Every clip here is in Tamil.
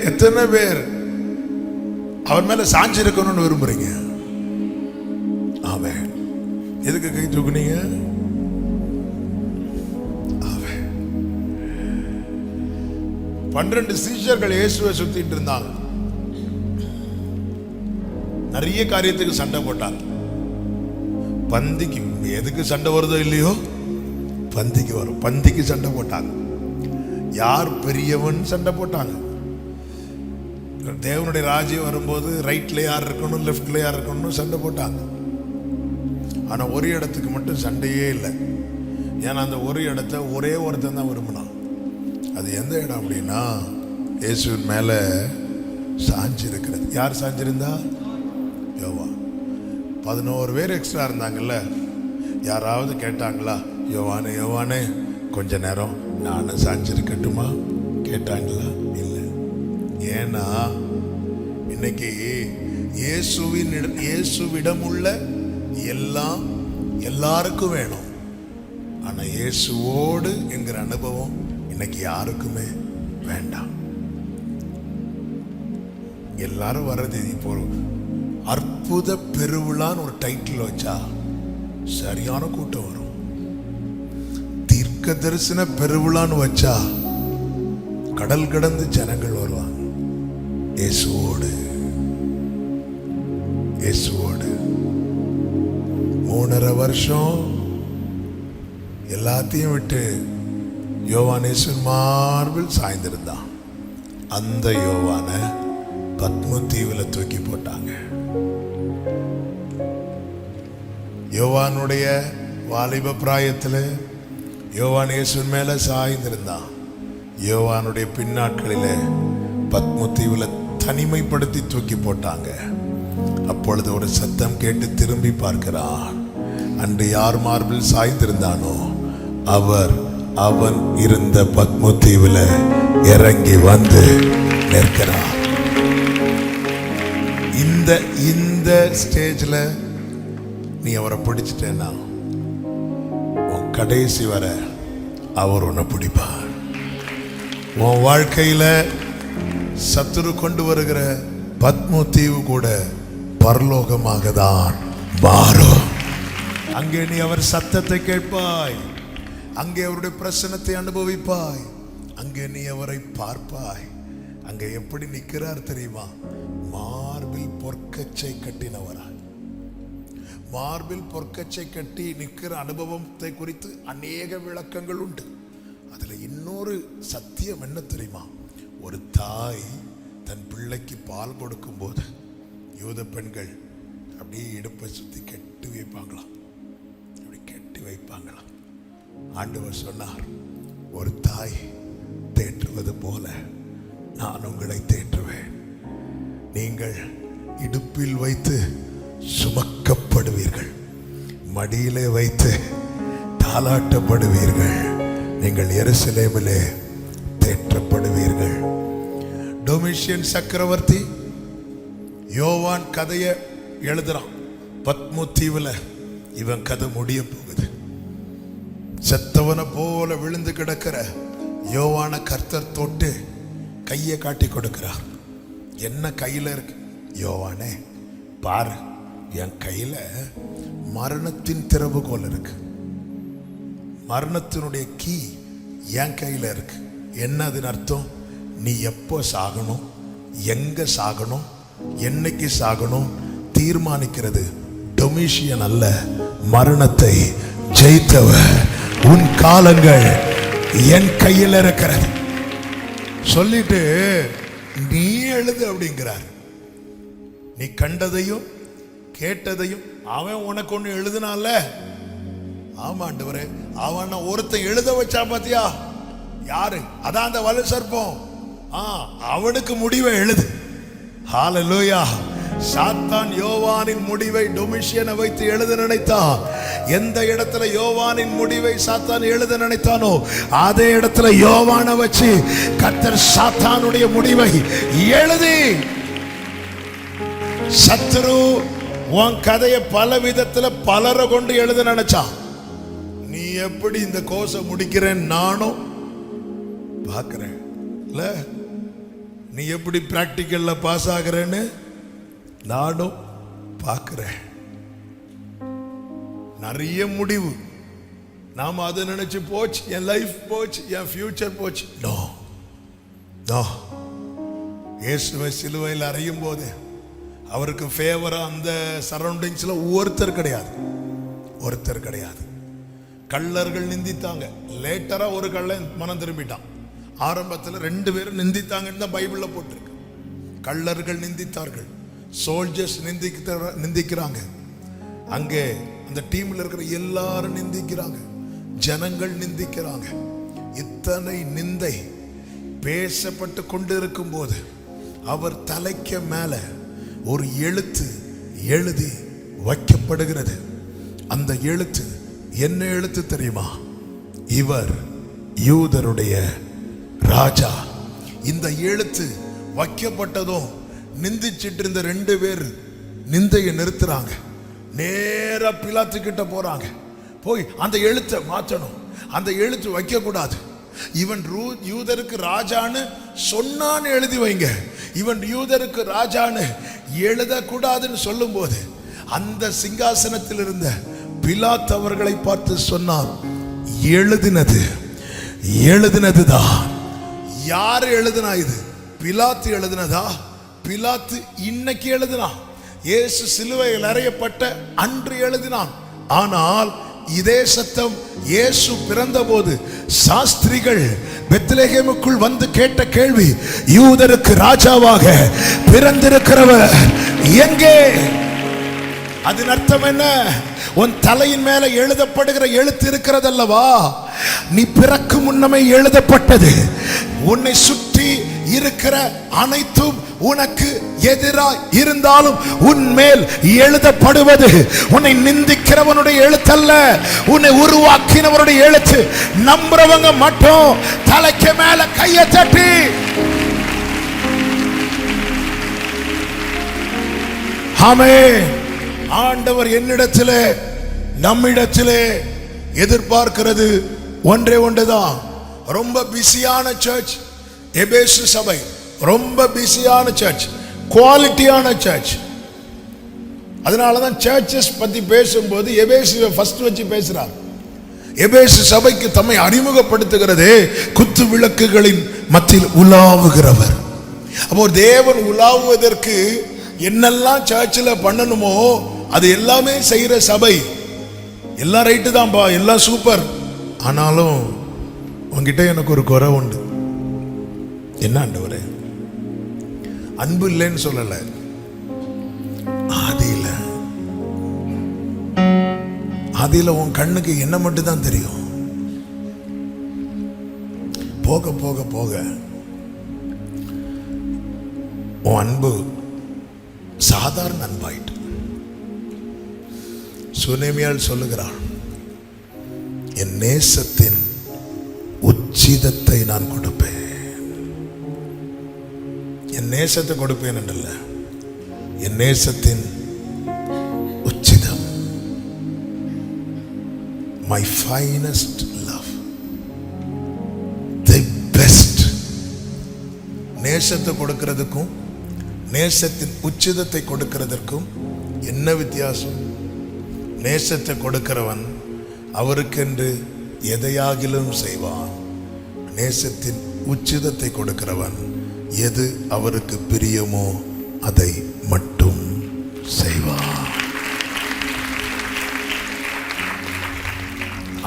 எத்தனை பேர் அவர் மேல சாஞ்சி இருக்கணும்னு விரும்புறீங்க? ஆமென். எதுக்கு கை தூக்குனீங்க? ஆமென். 12 சீஷர்கள் இயேசுவை சுத்திட்டு இருந்தாங்க. நிறைய காரியத்துக்கு சண்டை போட்டாங்க. பந்திக்கு எதுக்கு சண்டை வருதோ இல்லையோ, பந்திக்கு வரும். பந்திக்கு சண்டை போட்டாங்க. யார் பெரியவன் சண்டை போட்டாங்க. தேவனுடைய ராஜ்யம் வரும்போது ரைட்ல யார் இருக்கணும், லெஃப்ட்ல யார் இருக்கணும் சண்டை போட்டாங்க. ஆனா ஒரு இடத்துக்கு மட்டும் சண்டையே இல்லை. ஏன்னா அந்த ஒரு இடத்த ஒரே ஒருத்தன் தான் விரும்பினான். அது எந்த இடம் அப்படின்னா, இயேசுவின் மேல சாஞ்சி இருக்கிறது. யார் சாஞ்சிருந்தா? யோவான். 11 பேர் எக்ஸ்ட்ரா இருந்தாங்கல்ல. யாராவது கேட்டாங்களா, யோவானே யோவானே கொஞ்ச நேரம் நானும் சாஞ்சிருக்கட்டுமா கேட்டாங்களா? இல்லை. ஏன்னா இன்னைக்கு இயேசுவிடம் உள்ள எல்லாம் எல்லாருக்கும் வேணும். ஆனா இயேசுவோடு என்கிற அனுபவம் இன்னைக்கு யாருக்குமே வேண்டாம். எல்லாரும் வர்றது இப்போ அற்புத பெருவிழான்னு ஒரு டைட்டில் வச்சா சரியான கூட்டம் வரும். தீர்க்க தரிசன பெருவிழான்னு வச்சா கடல் கடந்து ஜனங்கள் வருவாங்க. இயேசுவோடு இயேசுவோடு 3.5 வருஷம் எல்லாத்தையும் விட்டு யோவான் இயேசுவின் மார்பில் சாய்ந்திருந்தான். அந்த யோவான பத்ம தீவுல தூக்கி போட்டாங்க. யோவானுடைய வாலிப பிராயத்தில் யோவான் இயேசுவின் மேல சாய்ந்திருந்தான். யோவானுடைய பின்னாட்களில் பத்ம தீவுல தனிமைப்படுத்தி தூக்கி போட்டாங்க. அப்பொழுது ஒரு சத்தம் கேட்டு திரும்பி பார்க்கிறான். அன்று யார் மார்பில் சாய்ந்திருந்தானோ அவன் இருந்த பத்ம தீவுல இறங்கி வந்து நிற்கிறான். இந்த ஸ்டேஜ்ல நீ அவரை பிடிச்சிட்டேன்னா உன் கடைசி வர அவர் உன்னை பிடிப்பார். உன் வாழ்க்கையில சத்துரு கொண்டு வருகிற பத்ம தீவு கூட பரலோகமாக தான் மாறும். அங்கே நீ அவர் சத்தத்தை கேட்பாய். அங்கே அவருடைய பிரசன்னத்தை அனுபவிப்பாய். அங்கே நீ அவரை பார்ப்பாய். அங்கே எப்படி நிற்கிறார் தெரியுமா? மார்பில் பொற்கச்சை கட்டினவராய். மார்பில் பொற்கச்சை கட்டி நிற்கிற அனுபவத்தை குறித்து அநேக விளக்கங்கள் உண்டு. அதுல இன்னொரு சத்தியம் என்ன தெரியுமா? ஒரு தாய் தன் பிள்ளைக்கு பால் கொடுக்கும் போது யூத பெண்கள் அப்படியே இடுப்பை சுத்தி கட்டி வைப்பாங்களாம். அப்படி கட்டி வைப்பாங்களாம். ஆண்டவர் சொன்னார், ஒரு தாய் தேற்றுவது போல நான் உங்களை தேற்றுவேன். நீங்கள் இடுப்பில் வைத்து சுமக்கப்படுவீர்கள், மடியிலே வைத்து தாலாட்டப்படுவீர்கள். நீங்கள் எருசலேமிலே தேற்றப்படுவீர்கள். டொமிஷியன் சக்கரவர்த்தி யோவான் கதையை எழுதுறான். பத்ம தீவுல இவன் கதை முடிய போகுது. செத்தவனை போல விழுந்து கிடக்கிற யோவான கர்த்தர் தொட்டு கையை காட்டி கொடுக்கிறார். என்ன கையில இருக்கு? யோவானே பாரு, என் கையில மரணத்தின் திறவுகோல் இருக்கு. மரணத்தினுடைய கீ என் கையில இருக்கு. என்ன அதன் அர்த்தம்? நீ எப்போ சாகணும், எங்க சாகணும், என்னைக்கு சாகணும் தீர்மானிக்கிறது டொமிஷியன் அல்ல, மரணத்தை ஜெயித்தவர். உன் காலங்கள் என் கையில் இருக்கிறது சொல்லிட்டு நீ எழுது அப்படிங்கிறார். நீ கண்டதையும் கேட்டதையும் அவன் உனக்கு ஒண்ணு எழுதுனால. ஆமாண்டவரே, அவன் ஒருத்தன் எழுத வச்சா பாத்தியா? யாரு? அதான் அந்த வலு சர்ப்பம். அவனுக்கு முடிவை எழுது. ஹல்லேலூயா. சாத்தான் யோவானின் முடிவை டொமிஷியனை வைத்து எழுத நினைத்தான். எந்த இடத்துல யோவானின் முடிவை சாத்தான் எழுத நினைத்தானோ அதே இடத்துல யோவானை வச்சு கர்த்தர் சாத்தானுடைய முடிவை எழுதி. சத்துரு உன் கதையை பல விதத்துல பலரை கொண்டு எழுத நினைச்சான். நீ எப்படி இந்த கோர்ஸை முடிக்கிறேன் நானும் பார்க்கிறேன். நீ எப்படி பிராக்டிக்கல்ல பாஸ் ஆகிறேன்னு நானும் பார்க்கிறேன். நிறைய முடிவு நாம அதை நினைச்சு போச்சு, என் லைஃப் போச்சு, என் ஃபியூச்சர் போச்சு. No no. இயேசுவை சிலுவையில் அறையும் போது அவருக்கு ஃபேவரா அந்த சரௌண்டிங்ஸ்ல ஒருத்தர் கிடையாது, ஒருத்தர் கிடையாது. கள்ளர்கள் நிந்தித்தாங்க. லேட்டரா ஒரு கள்ளன் மனம் திரும்பிட்டான். ஆரம்பத்தில் 2 பேரும் நிந்தித்தாங்கன்னு தான் பைபிள்ல போட்டிருக்கு. கள்ளர்கள் நிந்தித்தார்கள், சோல்ஜர்ஸ் நிந்திக்கிறாங்க, அங்கே அந்த டீம்ல இருக்கிற எல்லாரும் நிந்திக்கிறாங்க, ஜனங்கள் நிந்திக்கிறாங்க. இத்தனை நிந்தை பேசப்பட்டு கொண்டு இருக்கும் போது அவர் தலைக்கு மேல ஒரு எழுத்து எழுதி வைக்கப்படுகிறது. அந்த எழுத்து என்ன எழுத்து தெரியுமா? இவர் யூதருடைய ராஜா. இந்த எழுத்து வைக்கப்பட்டதும் நிந்திச்சிட்டு இருந்த 2 பேர் நிந்தையை நிறுத்துறாங்க. நேரா பிலாத்து கிட்ட போறாங்க. போய் அந்த எழுத்தை மாற்றணும், அந்த எழுத்து வைக்க கூடாது, இவன் யூதருக்கு ராஜான்னு சொன்னான்னு எழுதி வைங்க, இவன் யூதருக்கு ராஜான்னு எழுதக்கூடாதுன்னு சொல்லும் போது அந்த சிங்காசனத்தில் இருந்த பிலாத்து அவர்களை பார்த்து சொன்னார், எழுதினது எழுதினதுதான். யார் எழுதினா? இது பிலாத்து எழுதினதா? பிலாத்து இன்னைக்கு எழுதினான். இயேசு சிலுவையில் அறையப்பட்ட அன்று எழுதினான். ஆனால் இதே சத்தம் இயேசு பிறந்த போது சாஸ்திரிகள் பெத்லகேமுக்குள் வந்து கேட்ட கேள்வி, யூதருக்கு ராஜாவாக பிறந்திருக்கிறவர் எங்கே? அதன் அர்த்தம் என்ன? உன் தலையின் மேல எழுதப்படுகிற எழுத்து இருக்கிறது அல்லவா, நீ பிறக்கும் முன்னமே எழுதப்பட்டது. உன்னை சுற்றி இருக்கிற அனைத்தும் உனக்கு எதிராக இருந்தாலும் உன்மேல் எழுதப்படுவது உன்னை நிந்திக்கிறவனுடைய எழுத்தல்ல, உன்னை உருவாக்கினவனுடைய எழுத்து. நம்புறவங்க மட்டும் தலைக்கு மேல கையை தட்டி ஆமென். ஆண்டவர் என்னிடத்திலே நம்மிடத்திலே எதிர்பார்க்கிறது ஒன்றே ஒன்றுதான். ரொம்ப பிஸியான சர்ச் எபேசு சபை, ரொம்ப பிஸியான சர்ச், குவாலிட்டியான சர்ச். அதனாலதான் சர்ச்சஸ் பத்தி பேசும்போது எபேசுவை ஃபர்ஸ்ட் வச்சு பேசுறார். எபேசு சபைக்கு தம்மை அறிமுகப்படுத்துகிறதே குத்து விளக்குகளின் மத்தியில் உலாவுகிறவர். அப்போ தேவன் உலாவுவதற்கு என்னெல்லாம் சர்ச்சில் பண்ணணுமோ அது எல்லாமே செய்யற சபை. எல்லாம் ரைட்டு தான்ப்பா, எல்லாம் சூப்பர். ஆனாலும் உங்ககிட்ட எனக்கு ஒரு குறை உண்டு. என்ன ஆண்டவரே? அன்பு இல்லைன்னு சொல்லல, ஆதியில உன் கண்ணுக்கு என்ன மட்டும் தான் தெரியும். போக போக போக உன் அன்பு சாதாரண அன்பாயிட்டு. சுனேமியால் சொல்லுகிறான், என் நேசத்தின் உச்சிதத்தை நான் கொடுப்பேன். என் நேசத்தை கொடுப்பேன் என்றல்ல, என் நேசத்தின் உச்சிதம், my finest love, the best. நேசத்தை கொடுக்கிறதுக்கும் நேசத்தின் உச்சிதத்தை கொடுக்கிறதற்கும் என்ன வித்தியாசம்? நேசத்தை கொடுக்கிறவன் அவருக்கென்று எதையாகிலும் செய்வான். நேசத்தின் உச்சிதத்தை கொடுக்கிறவன் எது அவருக்கு பிரியமோ அதை மட்டும் செய்வான்.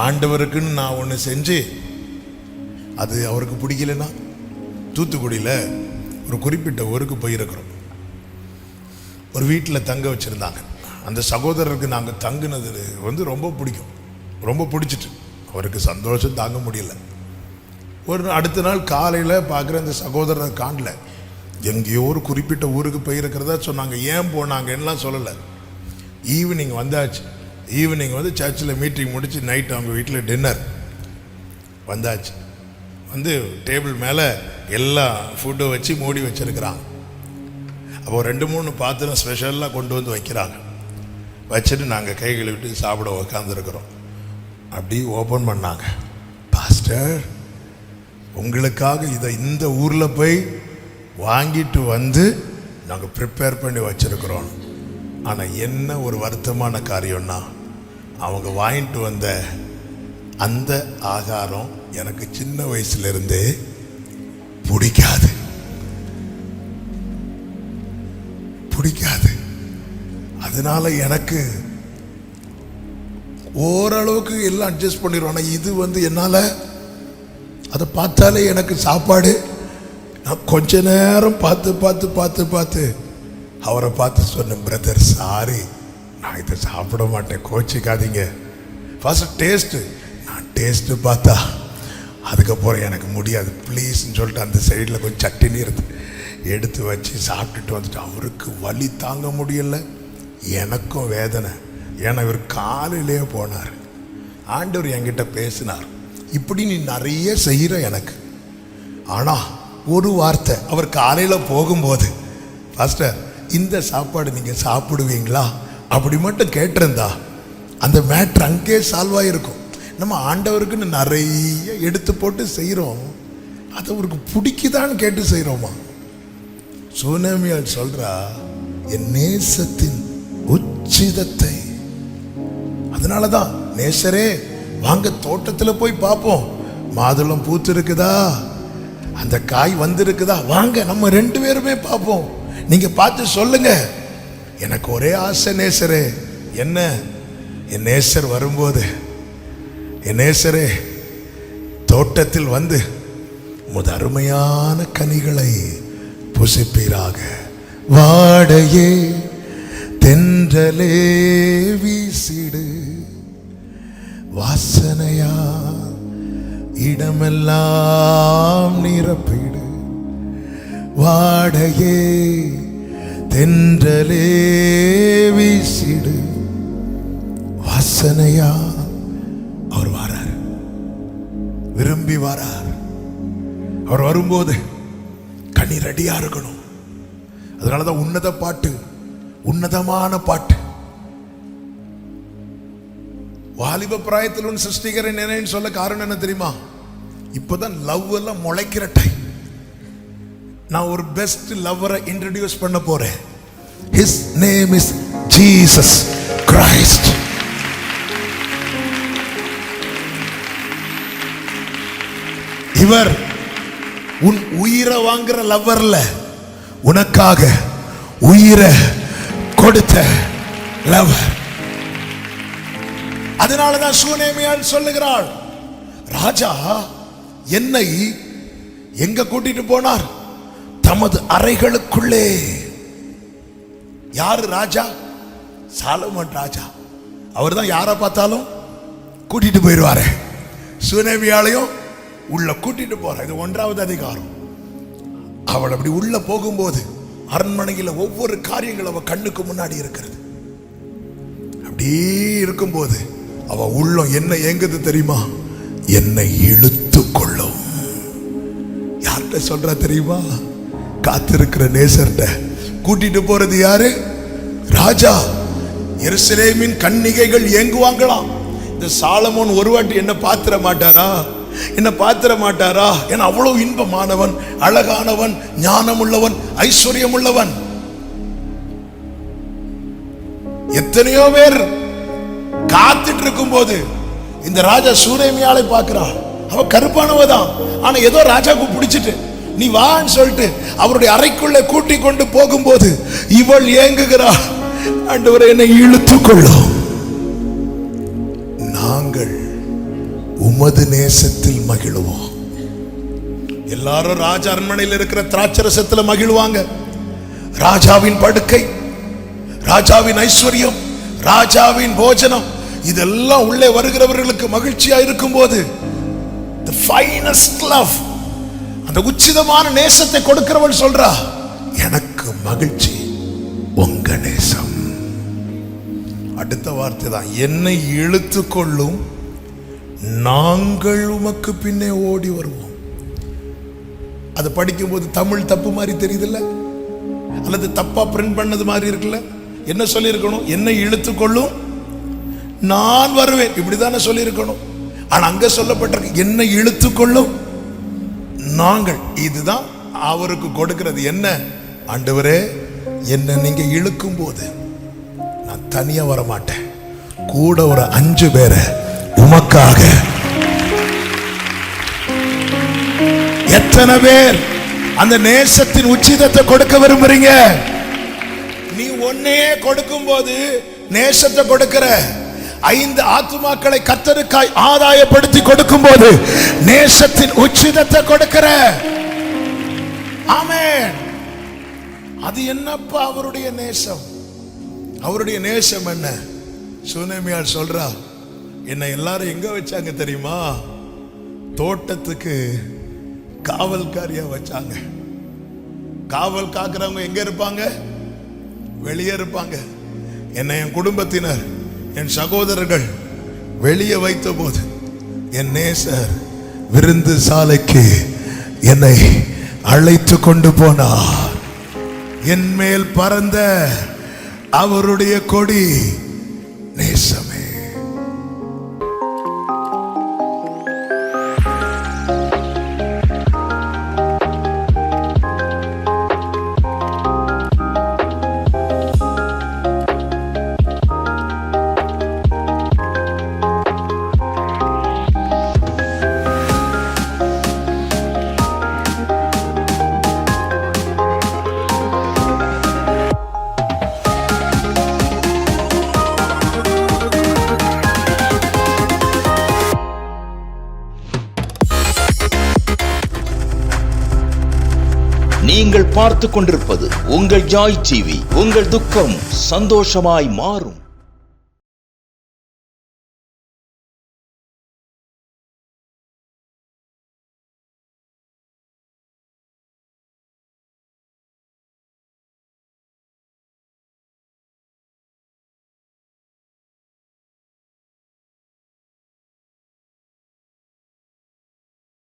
ஆண்டவருக்குன்னு நான் ஒன்று செஞ்சு அது அவருக்கு பிடிக்கலன்னா, தூத்துக்குடியில் ஒரு குறிப்பிட்ட ஊருக்கு போயிருக்கிறோம். ஒரு வீட்டில் தங்க வச்சுருந்தாங்க. அந்த சகோதரருக்கு நாங்கள் தங்குனது ரொம்ப பிடிக்கும், ரொம்ப பிடிச்சிட்டு அவருக்கு சந்தோஷம் தாங்க முடியல. ஒரு அடுத்த நாள் காலையில் பார்க்குற அந்த சகோதரரை காணல. எங்கேயோ ஒரு குறிப்பிட்ட ஊருக்கு போயிருக்கிறதா சொன்னாங்க. ஏன் போனாங்கன்னெலாம் சொல்லலை. ஈவினிங் வந்தாச்சு. ஈவினிங் வந்து சர்ச்சில் மீட்டிங் முடித்து நைட் அவங்க வீட்டில் டின்னர் வந்தாச்சு. வந்து டேபிள் மேலே எல்லா ஃபுட்டும் வச்சு மூடி வச்சுருக்கிறாங்க. அப்போது 2-3 பாத்திரம் ஸ்பெஷலாக கொண்டு வந்து வைக்கிறாங்க. வச்சுட்டு நாங்கள் கை கழுவிட்டு சாப்பிட உக்காந்துருக்குறோம். அப்படி ஓப்பன் பண்ணாங்க. பாஸ்டர், உங்களுக்காக இதை இந்த ஊரில் போய் வாங்கிட்டு வந்து நாங்கள் ப்ரிப்பேர் பண்ணி வச்சிருக்கிறோம். ஆனால் என்ன ஒரு வருத்தமான காரியம்னா, அவங்க வாங்கிட்டு வந்த அந்த ஆகாரம் எனக்கு சின்ன வயசுலேருந்தே பிடிக்காது. அதனால எனக்கு ஓரளவுக்கு எல்லாம் அட்ஜஸ்ட் பண்ணிடுவோம். ஆனால் இது என்னால் அதை பார்த்தாலே எனக்கு சாப்பாடு, நான் கொஞ்ச நேரம் பார்த்து அவரை பார்த்து சொன்னேன், பிரதர் சாரி, நான் இதை சாப்பிட மாட்டேன், கோச்சிக்காதீங்க. ஃபர்ஸ்ட் டேஸ்ட்டு, நான் டேஸ்ட்டு பார்த்தா அதுக்கப்புறம் எனக்கு முடியாது ப்ளீஸ்ன்னு சொல்லிட்டு அந்த சைடில் கொஞ்சம் சட்டினி எடுத்து வச்சு சாப்பிட்டுட்டு வந்துட்டு, அவருக்கு வலி தாங்க முடியல, எனக்கும் வேதனை. ஏன்னா இவர் காலையிலே போனார். ஆண்டவர் என்கிட்ட பேசினார், இப்படி நீ நிறைய செய்கிற எனக்கு, ஆனால் ஒரு வார்த்தை அவர் காலையில் போகும்போது, பாஸ்டர் இந்த சாப்பாடு நீங்கள் சாப்பிடுவீங்களா அப்படி மட்டும் கேட்டிருந்தா அந்த மேட்ரு அங்கே சால்வ் ஆகிருக்கும். நம்ம ஆண்டவருக்குன்னு நிறைய எடுத்து போட்டு செய்கிறோம், அது அவருக்கு பிடிக்குதான்னு கேட்டு செய்கிறோமா? சூனேமியால் சொல்றா, என் நேசத்தின் உச்சிதத்தை. அதனாலதான் நேசரே வாங்க தோட்டத்தில் போய் பார்ப்போம், மாதுளம் பூத்து இருக்குதா, அந்த காய் வந்திருக்குதா, வாங்க நம்ம 2 பேருமே பார்ப்போம், நீங்க பார்த்து சொல்லுங்க. எனக்கு ஒரே ஆசை நேசரே, என்ன என் நேசர் வரும்போது, என் நேசரே தோட்டத்தில் வந்து உமது அருமையான கனிகளை புசிப்பீராக. வாடையே தென்றலே வீசிடு, வாசனையா இடமெல்லாம் நிரப்பிடு. வாடையே தென்றலே வீசிடு, வாசனையா. அவர் வாரார், விரும்பி வாரார். அவர் வரும்போது கனி ரெடியா இருக்கணும். அதனாலதான் உன்னத பாட்டு, உன்னதமான பாட்டு. வாலிப பிராயத்தில் உன் சிருஷ்டிகரை நினைன்னு சொல்ல காரணம் என்ன தெரியுமா? இப்பதான் லவ் எல்லாம் முளைக்கிற டைம். நான் ஒரு பெஸ்ட் லவ்வரை இன்ட்ரோடியூஸ் பண்ண போறேன். His name is Jesus Christ. இவர் உன் உயிரை வாங்குற லவ்வர்ல, உனக்காக உயிரை கொடுத்த லவர். அதனாலதான் சூனேமியால் சொல்லுகிறாள், ராஜா என்னை எங்க கூட்டிட்டு போனார்? தமது அறைகளுக்குள்ளே. யாரு ராஜா? சாலமோன் ராஜா. அவர் தான் யாரை பார்த்தாலும் கூட்டிட்டு போயிடுவாரு. சூனேமியாலையும் உள்ள கூட்டிட்டு போற. இது 1வது அதிகாரம். அவள் அப்படி உள்ள போகும்போது அரண்மனையில் ஒவ்வொரு காரியங்கள் அவ கண்ணுக்கு முன்னாடி இருக்கிறது. அப்படி இருக்கும்போது அவ உள்ளம் என்ன ஏங்குது தெரியுமா? என்னை இழுத்து கொள்ளும். யார்கிட்ட சொல்ற தெரியுமா? காத்திருக்கிற நேசர்கிட்ட. கூட்டிட்டு போறது யாரு? ராஜா. எருசலேமின் கன்னிகைகள் ஏங்குவாங்களாம். இந்த சாலமோன் ஒரு வாட்டி என்ன பாத்திர மாட்டாரா? என்ன பாத்திர மாட்டாரா? என அவ்வளவு இன்பமானவன், அழகானவன், ஞானம் உள்ளவன், ஐஸ்வர்யம் உள்ளவன். எத்தனையோ பேர் காத்துட்டு இருக்கும் போது இந்த ராஜா சூனேமியாளை பார்க்கிறான். அவ கருப்பானவதான், ஆனா ஏதோ ராஜாவுக்கு பிடிச்சிட்டு நீ வான்னு சொல்லிட்டு அவருடைய அறைக்குள்ள கூட்டி கொண்டு போகும்போது இவள் ஏங்குகிறாள், ஆண்டவரே என்னை இழுத்துக் கொள்ளும். நாங்கள் உமது நேசத்தில் மகிழுவோம். எல்லாரும் ராஜ அரண்மனையில் இருக்கிற திராட்சரசத்துல மகிழ்வாங்க. ராஜாவின் படுக்கை, ராஜாவின் ஐஸ்வர்யம், ராஜாவின் போஜனம், இதெல்லாம் உள்ளே வருகிறவர்களுக்கு மகிழ்ச்சியா இருக்கும் போது the finest love, அந்த உச்சிதமான நேசத்தை கொடுக்கிறவள் சொல்றா, எனக்கு மகிழ்ச்சி உங்க நேசம். அடுத்த வார்த்தை தான், என்னை இழுத்து கொள்ளும், நாங்கள் உமக்கு பின்னே ஓடி வருவோம். அதை படிக்கும் போது தமிழ் தப்பு மாதிரி தெரியுதுல்ல, அல்லது தப்பா பிரிண்ட் பண்ணது மாதிரி இருக்குல்ல. என்ன சொல்லி இருக்கணும்? என்னை இழுத்து கொள்ளும், நான் வருவேன், இப்படிதானே சொல்லி இருக்கணும். ஆனா அங்க சொல்லப்பட்டிருக்கு என்னை இழுத்து கொள்ளும் நாங்கள். இதுதான் அவருக்கு கொடுக்கிறது என்ன? ஆண்டவரே, என்ன நீங்க இழுக்கும் போது நான் தனியா வர மாட்டேன், கூட ஒரு 5 பேரை உமக்காக. எத்தனை பேர் அந்த நேசத்தின் உச்சிதத்தை கொடுக்க விரும்புறீங்க? நீ ஒன்னையே கொடுக்கும் போது நேசத்தை கொடுக்கிற. 5 ஆத்துமாக்களை கர்த்தருக்காய் ஆதாயப்படுத்தி கொடுக்கும் போது நேசத்தின் உச்சிதத்தை கொடுக்கிற. ஆமென். அது என்னப்பா அவருடைய நேசம்? அவருடைய நேசம் என்ன? சுனேமியார் சொல்றா, என்னை எல்லாரும் எங்க வச்சாங்க தெரியுமா? தோட்டத்துக்கு காவல்காரியா வச்சாங்க. காவல் காக்குறவங்க எங்க இருப்பாங்க? வெளியே இருப்பாங்க. என்னை என் குடும்பத்தினர், என் சகோதரர்கள் வெளியே வைத்த போது என் நேசர் விருந்து சாலைக்கு என்னை அழைத்து கொண்டு போனார். என் மேல் பறந்த அவருடைய கொடி நேசமே. நீங்கள் பார்த்து கொண்டிருப்பது உங்கள் ஜாய் டிவி. உங்கள் துக்கம் சந்தோஷமாய் மாறும்.